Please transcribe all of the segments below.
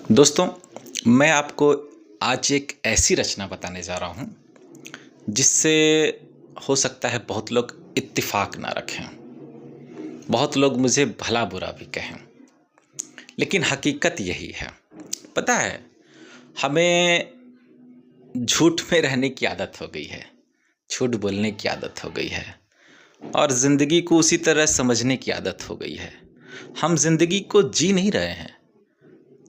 दोस्तों, मैं आपको आज एक ऐसी रचना बताने जा रहा हूँ, जिससे हो सकता है बहुत लोग इत्तेफ़ाक ना रखें, बहुत लोग मुझे भला-बुरा भी कहें, लेकिन हकीकत यही है। पता है, हमें झूठ में रहने की आदत हो गई है, झूठ बोलने की आदत हो गई है और ज़िंदगी को उसी तरह समझने की आदत हो गई है। हम ज़िंदगी को जी नहीं रहे हैं,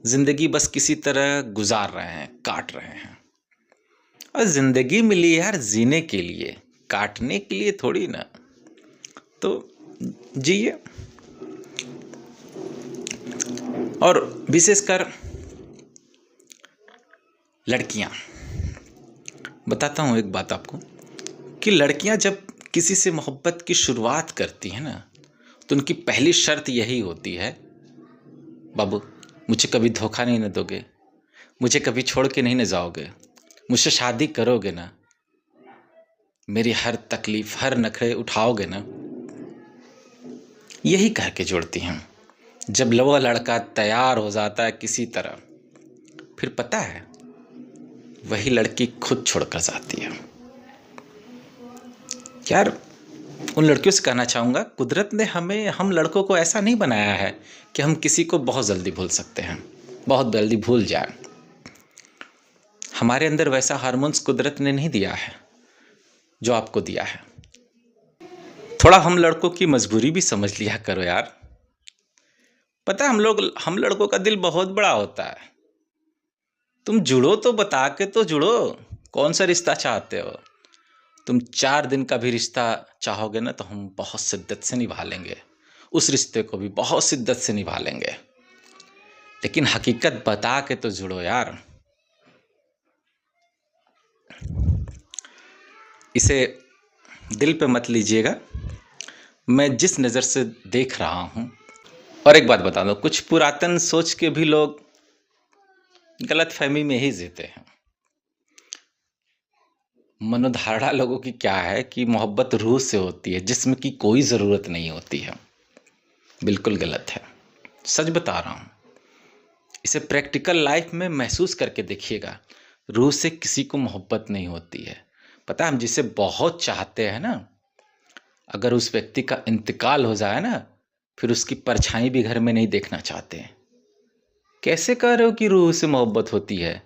ज़िंदगी बस किसी तरह गुज़ार रहे हैं, काट रहे हैं। और ज़िंदगी मिली है यार जीने के लिए, काटने के लिए थोड़ी ना। तो जिए। और विशेषकर लड़कियां, बताता हूँ एक बात आपको कि लड़कियां जब किसी से मोहब्बत की शुरुआत करती हैं ना, तो उनकी पहली शर्त यही होती है, बाबू मुझे कभी धोखा नहीं न दोगे, मुझे कभी छोड़ के नहीं न जाओगे, मुझसे शादी करोगे ना, मेरी हर तकलीफ हर नखरे उठाओगे ना। यही कह के जोड़ती हैं। जब वो लड़का तैयार हो जाता है किसी तरह, फिर पता है वही लड़की खुद छोड़कर जाती है। यार, उन लड़कियों से कहना चाहूँगा, कुदरत ने हम लड़कों को ऐसा नहीं बनाया है कि हम किसी को बहुत जल्दी भूल सकते हैं, बहुत जल्दी भूल जाए। हमारे अंदर वैसा हार्मोन्स कुदरत ने नहीं दिया है जो आपको दिया है। थोड़ा हम लड़कों की मजबूरी भी समझ लिया करो यार। पता है, हम लड़कों का दिल बहुत बड़ा होता है। तुम जुड़ो तो बता के तो जुड़ो, कौन सा रिश्ता चाहते हो। तुम 4 दिन का भी रिश्ता चाहोगे ना, तो हम बहुत शिद्दत से निभा लेंगे, उस रिश्ते को भी बहुत शिद्दत से निभा लेंगे। लेकिन हकीकत बता के तो जुड़ो यार। इसे दिल पे मत लीजिएगा, मैं जिस नज़र से देख रहा हूँ। और एक बात बता दो, कुछ पुरातन सोच के भी लोग गलत फहमी में ही जीते हैं। मनोधारणा लोगों की क्या है कि मोहब्बत रूह से होती है, जिस्म की कोई ज़रूरत नहीं होती है। बिल्कुल गलत है, सच बता रहा हूँ। इसे प्रैक्टिकल लाइफ में महसूस करके देखिएगा। रूह से किसी को मोहब्बत नहीं होती है। पता है, हम जिसे बहुत चाहते हैं ना, अगर उस व्यक्ति का इंतकाल हो जाए ना, फिर उसकी परछाई भी घर में नहीं देखना चाहते। कैसे कह रहे हो कि रूह से मोहब्बत होती है?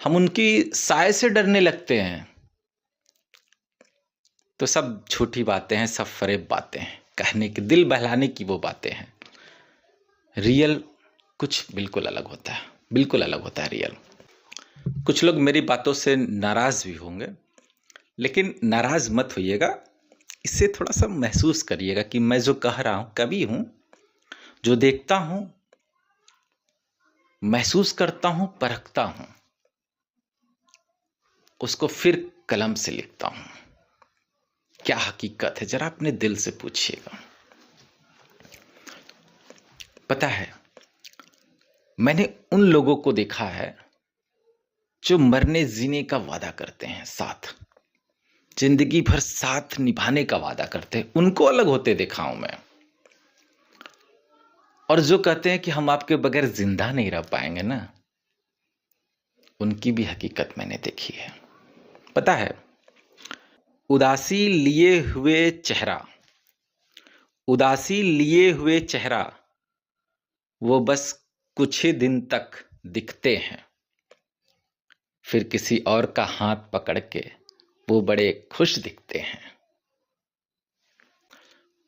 हम उनकी साय से डरने लगते हैं। तो सब झूठी बातें हैं, सब फरेब बातें हैं, कहने की, दिल बहलाने की वो बातें हैं। रियल कुछ बिल्कुल अलग होता है, बिल्कुल अलग होता है रियल। कुछ लोग मेरी बातों से नाराज़ भी होंगे, लेकिन नाराज़ मत होइएगा। इससे थोड़ा सा महसूस करिएगा कि मैं जो कह रहा हूँ कवि हूँ, जो देखता हूँ, महसूस करता हूँ, परखता हूँ, उसको फिर कलम से लिखता हूँ। क्या हकीकत है, जरा अपने दिल से पूछिएगा। पता है, मैंने उन लोगों को देखा है जो मरने जीने का वादा करते हैं, साथ जिंदगी भर साथ निभाने का वादा करते हैं, उनको अलग होते देखा हूं मैं। और जो कहते हैं कि हम आपके बगैर जिंदा नहीं रह पाएंगे ना, उनकी भी हकीकत मैंने देखी है। पता है, उदासी लिए हुए चेहरा, उदासी लिए हुए चेहरा, वो बस कुछ ही दिन तक दिखते हैं, फिर किसी और का हाथ पकड़ के वो बड़े खुश दिखते हैं।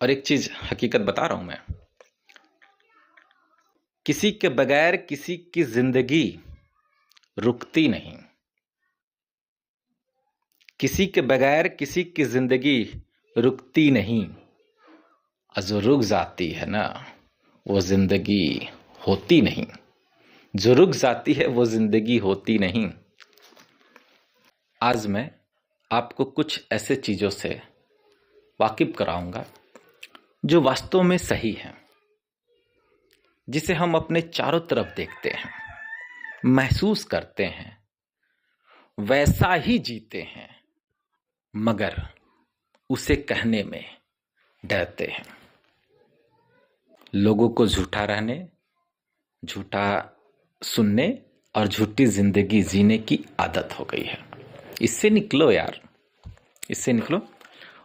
और एक चीज हकीकत बता रहा हूं मैं, किसी के बगैर किसी की जिंदगी रुकती नहीं, किसी के बगैर किसी की जिंदगी रुकती नहीं। और जो रुक जाती है ना, वो जिंदगी होती नहीं। जो रुक जाती है वो जिंदगी होती नहीं। आज मैं आपको कुछ ऐसे चीजों से वाकिफ कराऊंगा जो वास्तव में सही है, जिसे हम अपने चारों तरफ देखते हैं, महसूस करते हैं, वैसा ही जीते हैं, मगर उसे कहने में डरते हैं। लोगों को झूठा रहने, झूठा सुनने और झूठी जिंदगी जीने की आदत हो गई है। इससे निकलो यार, इससे निकलो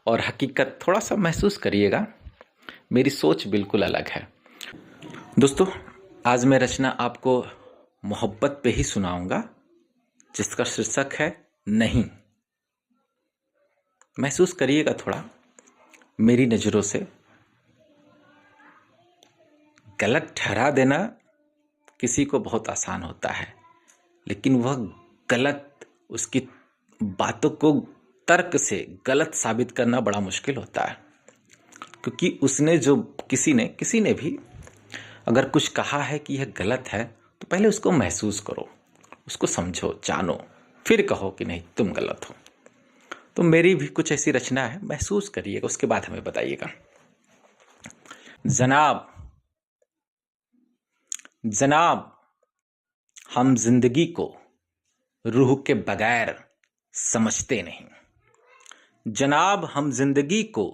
और हकीकत थोड़ा सा महसूस करिएगा। मेरी सोच बिल्कुल अलग है। दोस्तों, आज मैं रचना आपको मोहब्बत पे ही सुनाऊंगा, जिसका शीर्षक है नहीं। महसूस करिएगा थोड़ा। मेरी नज़रों से गलत ठहरा देना किसी को बहुत आसान होता है, लेकिन वह गलत, उसकी बातों को तर्क से गलत साबित करना बड़ा मुश्किल होता है। क्योंकि उसने जो किसी ने भी अगर कुछ कहा है कि यह गलत है, तो पहले उसको महसूस करो, उसको समझो, जानो, फिर कहो कि नहीं तुम गलत हो। तो मेरी भी कुछ ऐसी रचना है, महसूस करिएगा, उसके बाद हमें बताइएगा। जनाब, जनाब, हम जिंदगी को रूह के बगैर समझते नहीं। जनाब, हम जिंदगी को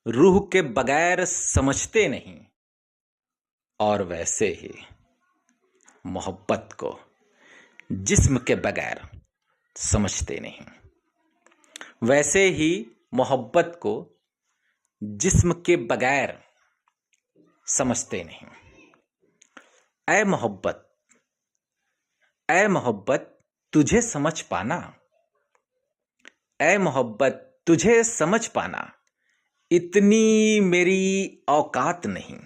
रूह के बगैर समझते नहीं, और वैसे ही मोहब्बत को जिस्म के बगैर समझते नहीं। वैसे ही मोहब्बत को जिस्म के बगैर समझते नहीं। ऐ मोहब्बत, ऐ मोहब्बत, तुझे समझ पाना, ऐ मोहब्बत, तुझे समझ पाना इतनी मेरी औकात नहीं।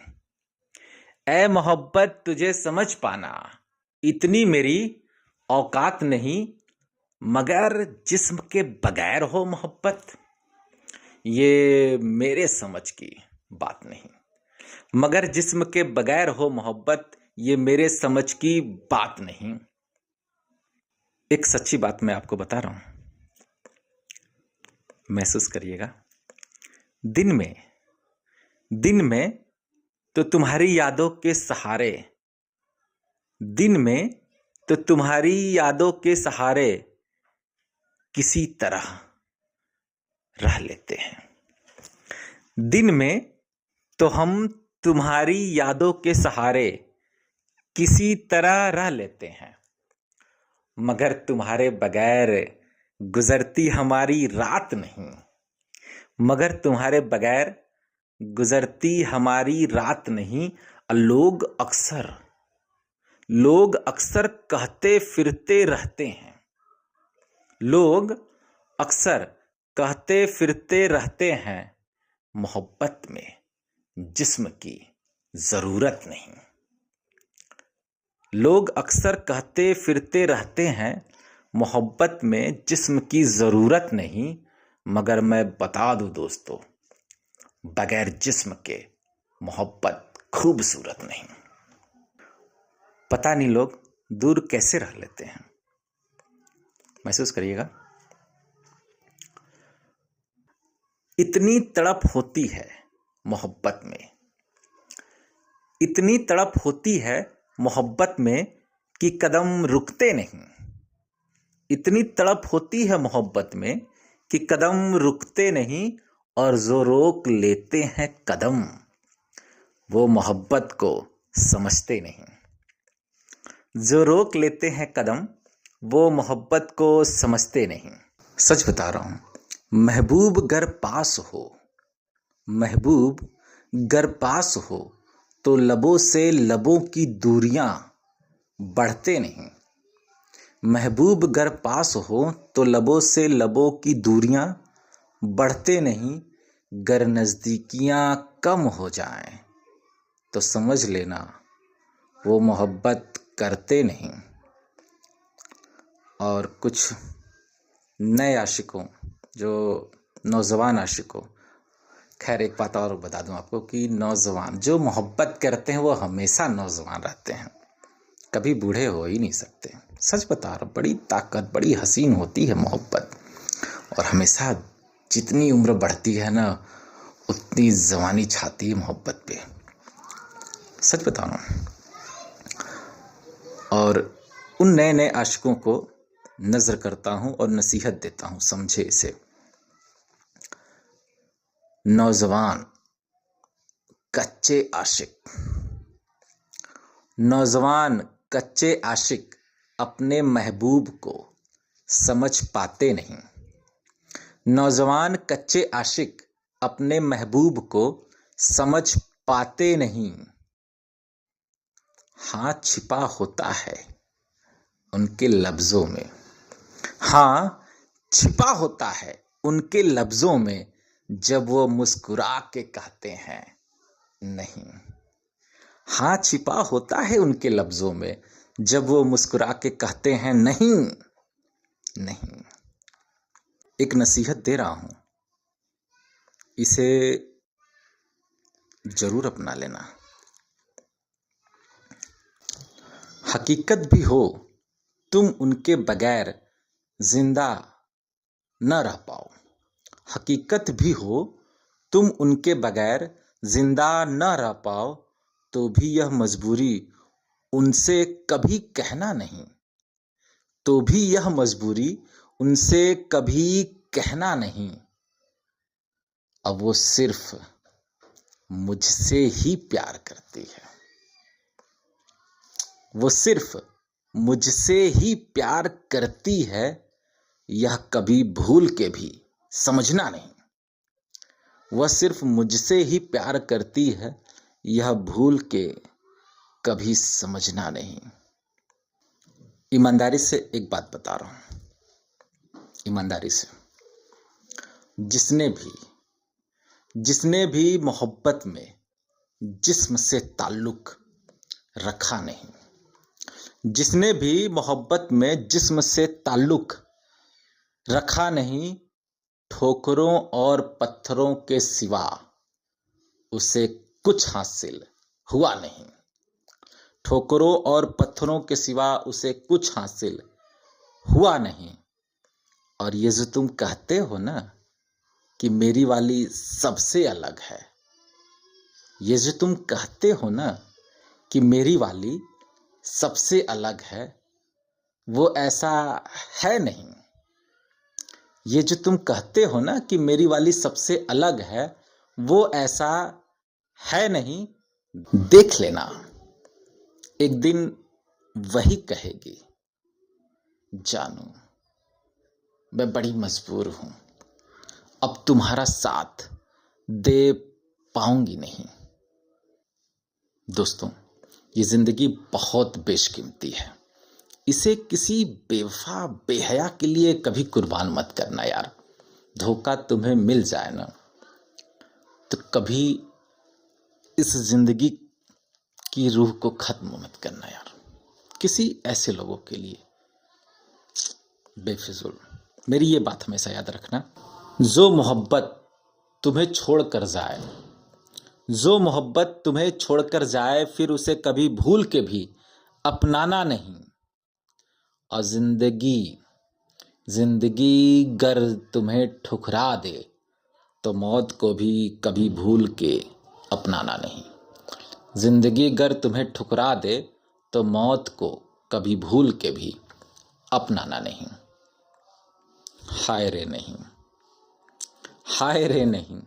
ऐ मोहब्बत, तुझे समझ पाना इतनी मेरी औकात नहीं, मगर जिस्म के बगैर हो मोहब्बत, ये मेरे समझ की बात नहीं। मगर जिस्म के बगैर हो मोहब्बत, ये मेरे समझ की बात नहीं। एक सच्ची बात मैं आपको बता रहा हूं, महसूस करिएगा। दिन में तो तुम्हारी यादों के सहारे, दिन में तो तुम्हारी यादों के सहारे किसी तरह रह लेते हैं। दिन में तो हम तुम्हारी यादों के सहारे किसी तरह रह लेते हैं, मगर तुम्हारे बगैर गुजरती हमारी रात नहीं। मगर तुम्हारे बगैर गुजरती हमारी रात नहीं। लोग अक्सर कहते फिरते रहते हैं, लोग अक्सर कहते फिरते रहते हैं, मोहब्बत में जिस्म की जरूरत नहीं। लोग अक्सर कहते फिरते रहते हैं, मोहब्बत में जिस्म की जरूरत नहीं। मगर मैं बता दूं दोस्तों, बगैर जिस्म के मोहब्बत खूबसूरत नहीं। पता नहीं लोग दूर कैसे रह लेते हैं। महसूस करिएगा। इतनी तड़प होती है मोहब्बत में, इतनी तड़प होती है मोहब्बत में कि कदम रुकते नहीं। इतनी तड़प होती है मोहब्बत में कि कदम रुकते नहीं, और जो रोक लेते हैं कदम, वो मोहब्बत को समझते नहीं। जो रोक लेते हैं कदम, वो मोहब्बत को समझते नहीं। सच बता रहा हूं, महबूब गर पास हो, महबूब गर पास हो, तो लबों से लबों की दूरियां बढ़ते नहीं। महबूब गर पास हो तो लबों से लबों की दूरियां बढ़ते नहीं। गर नज़दीकियां कम हो जाएं तो समझ लेना वो मोहब्बत करते नहीं। और कुछ नए आशिकों, जो नौजवान आशिकों, खैर एक बात और बता दूं आपको कि नौजवान जो मोहब्बत करते हैं वो हमेशा नौजवान रहते हैं, कभी बूढ़े हो ही नहीं सकते। सच बता रहा हूं, बड़ी ताकत, बड़ी हसीन होती है मोहब्बत, और हमेशा जितनी उम्र बढ़ती है ना, उतनी जवानी छाती है मोहब्बत पे। सच बता रहा हूं। और उन नए नए आशिकों को नजर करता हूं और नसीहत देता हूं, समझे इसे। नौजवान, कच्चे आशिक, नौजवान कच्चे आशिक अपने महबूब को समझ पाते नहीं। नौजवान कच्चे आशिक अपने महबूब को समझ पाते नहीं। हाँ, छिपा होता है उनके लफ्जों में। हाँ, छिपा होता है उनके लफ्जों में जब वो मुस्कुरा के कहते हैं नहीं। हाँ, छिपा होता है उनके लफ्जों में जब वो मुस्कुरा के कहते हैं नहीं। नहीं, एक नसीहत दे रहा हूं, इसे जरूर अपना लेना। हकीकत भी हो तुम उनके बगैर जिंदा न रह पाओ। हकीकत भी हो तुम उनके बगैर जिंदा न रह पाओ, तो भी यह मजबूरी उनसे कभी कहना नहीं। तो भी यह मजबूरी उनसे कभी कहना नहीं। अब वो सिर्फ मुझसे ही प्यार करती है। वो सिर्फ मुझसे ही प्यार करती है, यह कभी भूल के भी समझना नहीं। वह सिर्फ मुझसे ही प्यार करती है, यह भूल के कभी समझना नहीं। ईमानदारी से एक बात बता रहा हूं, ईमानदारी से, जिसने भी मोहब्बत में जिस्म से ताल्लुक रखा नहीं, जिसने भी मोहब्बत में जिस्म से ताल्लुक रखा नहीं, ठोकरों और पत्थरों के सिवा उसे कुछ हासिल हुआ नहीं। ठोकरों और पत्थरों के सिवा उसे कुछ हासिल हुआ नहीं। और ये जो तुम कहते हो ना कि मेरी वाली सबसे अलग है, ये जो तुम कहते हो ना कि मेरी वाली सबसे अलग है, वो ऐसा है नहीं। ये जो तुम कहते हो ना कि मेरी वाली सबसे अलग है, वो ऐसा है नहीं। देख लेना, एक दिन वही कहेगी, जानू मैं बड़ी मजबूर हूं, अब तुम्हारा साथ दे पाऊंगी नहीं। दोस्तों, ये जिंदगी बहुत बेशकीमती है, इसे किसी बेवफा बेहया के लिए कभी कुर्बान मत करना यार। धोखा तुम्हें मिल जाए ना तो कभी इस जिंदगी की रूह को खत्म मत करना यार, किसी ऐसे लोगों के लिए बेफिजूल। मेरी ये बात हमेशा याद रखना, जो मोहब्बत तुम्हें छोड़कर जाए, जो मोहब्बत तुम्हें छोड़कर जाए, फिर उसे कभी भूल के भी अपनाना नहीं। और जिंदगी गर तुम्हें ठुकरा दे, तो मौत को भी कभी भूल के अपनाना नहीं। जिंदगी गर तुम्हें ठुकरा दे, तो मौत को कभी भूल के भी अपनाना नहीं। हाय रे नहीं, हाय रे नहीं।